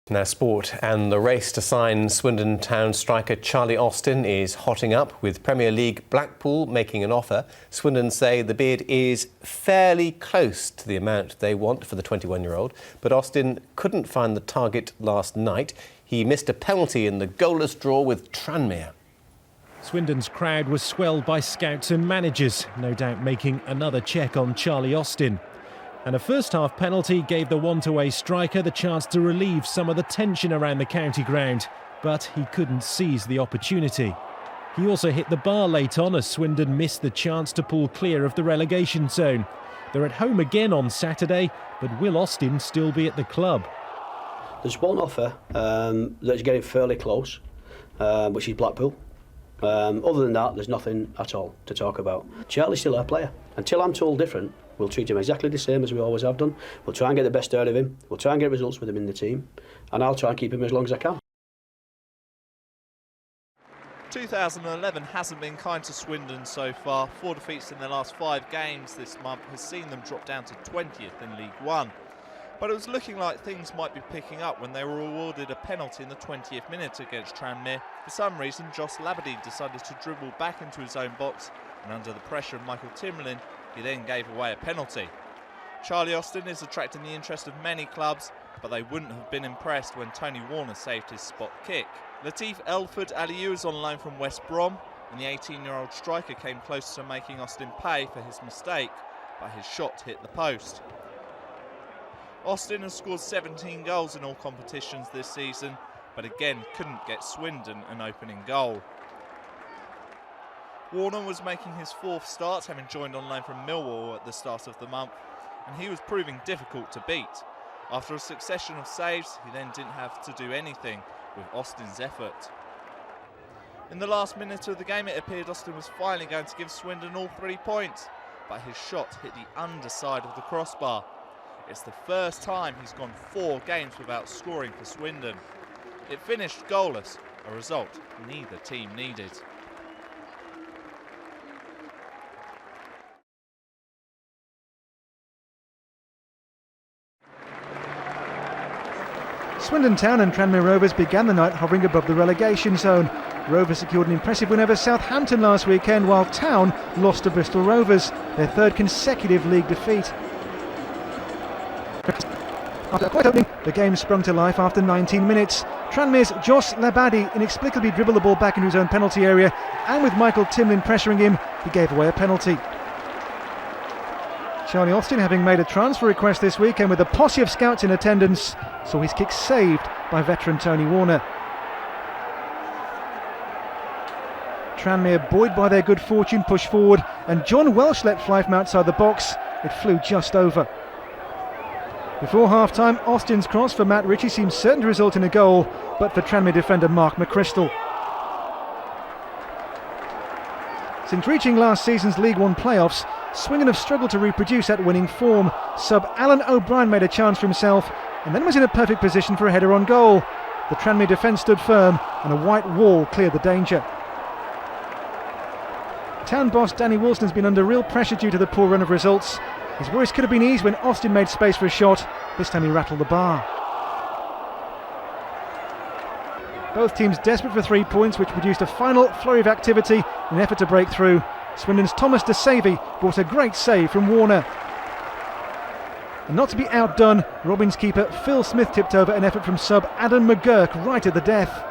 Now sport, and the race to sign Swindon Town striker Charlie Austin is hotting up, with Premier League Blackpool making an offer. Swindon say the bid is fairly close to the amount they want for the 21-year-old, but Austin couldn't find the target last night. He missed a penalty in the goalless draw with Tranmere. Swindon's crowd was swelled by scouts and managers, no doubt making another check on Charlie Austin. And a first-half penalty gave the want-away striker the chance to relieve some of the tension around the county ground, but he couldn't seize the opportunity. He also hit the bar late on as Swindon missed the chance to pull clear of the relegation zone. They're at home again on Saturday, but will Austin still be at the club? There's one offer that's getting fairly close, which is Blackpool. Other than that, there's nothing at all to talk about. Charlie's still our player. Until I'm told different, we'll treat him exactly the same as we always have done. We'll try and get the best out of him. We'll try and get results with him in the team. And I'll try and keep him as long as I can. 2011 hasn't been kind to Swindon so far. 4 defeats in their last 5 games this month has seen them drop down to 20th in League One. But it was looking like things might be picking up when they were awarded a penalty in the 20th minute against Tranmere. For some reason, Josh Labadie decided to dribble back into his own box, and under the pressure of Michael Timlin, he then gave away a penalty. Charlie Austin is attracting the interest of many clubs, but they wouldn't have been impressed when Tony Warner saved his spot kick. Latif Elford Aliou is on loan from West Brom, and the 18-year-old striker came close to making Austin pay for his mistake, but his shot hit the post. Austin has scored 17 goals in all competitions this season, but again couldn't get Swindon an opening goal. Warner was making his 4th start, having joined on loan from Millwall at the start of the month, and he was proving difficult to beat. After a succession of saves, he then didn't have to do anything with Austin's effort. In the last minute of the game, it appeared Austin was finally going to give Swindon all 3 points, but his shot hit the underside of the crossbar. It's the first time he's gone 4 games without scoring for Swindon. It finished goalless, a result neither team needed. Swindon Town and Tranmere Rovers began the night hovering above the relegation zone. Rovers secured an impressive win over Southampton last weekend, while Town lost to Bristol Rovers, their 3rd consecutive league defeat. After a quiet opening, the game sprung to life after 19 minutes. Tranmere's Josh Labadie inexplicably dribbled the ball back into his own penalty area, and with Michael Timlin pressuring him, he gave away a penalty. Charlie Austin, having made a transfer request this weekend with a posse of scouts in attendance, saw his kick saved by veteran Tony Warner. Tranmere, buoyed by their good fortune, pushed forward, and John Welsh let fly from outside the box. It flew just over. Before half-time, Austin's cross for Matt Ritchie seemed certain to result in a goal, but for Tranmere defender Mark McChrystal. Since reaching last season's League One playoffs, Swindon have struggled to reproduce that winning form. Sub Alan O'Brien made a chance for himself and then was in a perfect position for a header on goal. The Tranmere defence stood firm and a white wall cleared the danger. Town boss Danny Wilson has been under real pressure due to the poor run of results. His worries could have been eased when Austin made space for a shot. This time he rattled the bar. Both teams desperate for 3 points, which produced a final flurry of activity in an effort to break through. Swindon's Thomas De Savey brought a great save from Warner. And not to be outdone, Robins keeper Phil Smith tipped over an effort from sub Adam McGurk right at the death.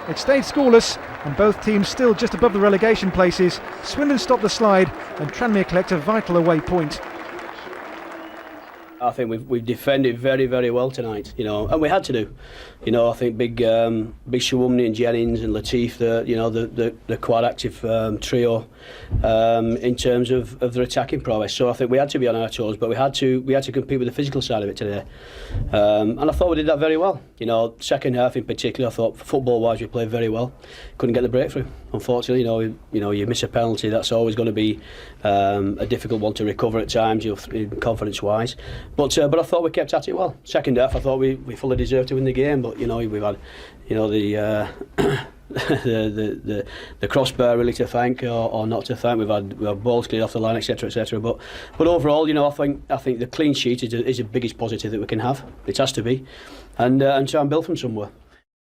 It stayed scoreless, and both teams still just above the relegation places. Swindon stopped the slide, and Tranmere collect a vital away point. I think we've defended very, very well tonight, and we had to do. I think big Shawumni and Jennings and Latif, the quite active trio in terms of their attacking prowess. So I think we had to be on our toes, but we had to compete with the physical side of it today, and I thought we did that very well. Second half in particular, I thought football-wise we played very well. Couldn't get the breakthrough. Unfortunately, you miss a penalty. That's always going to be a difficult one to recover at times, confidence-wise. But I thought we kept at it well. Second half, I thought we fully deserved to win the game. But we've had, the the crossbar really to thank or not to thank. We've had balls cleared off the line, etc., etc. But overall, you know, I think the clean sheet is the biggest positive that we can have. It has to be, and try and build from somewhere.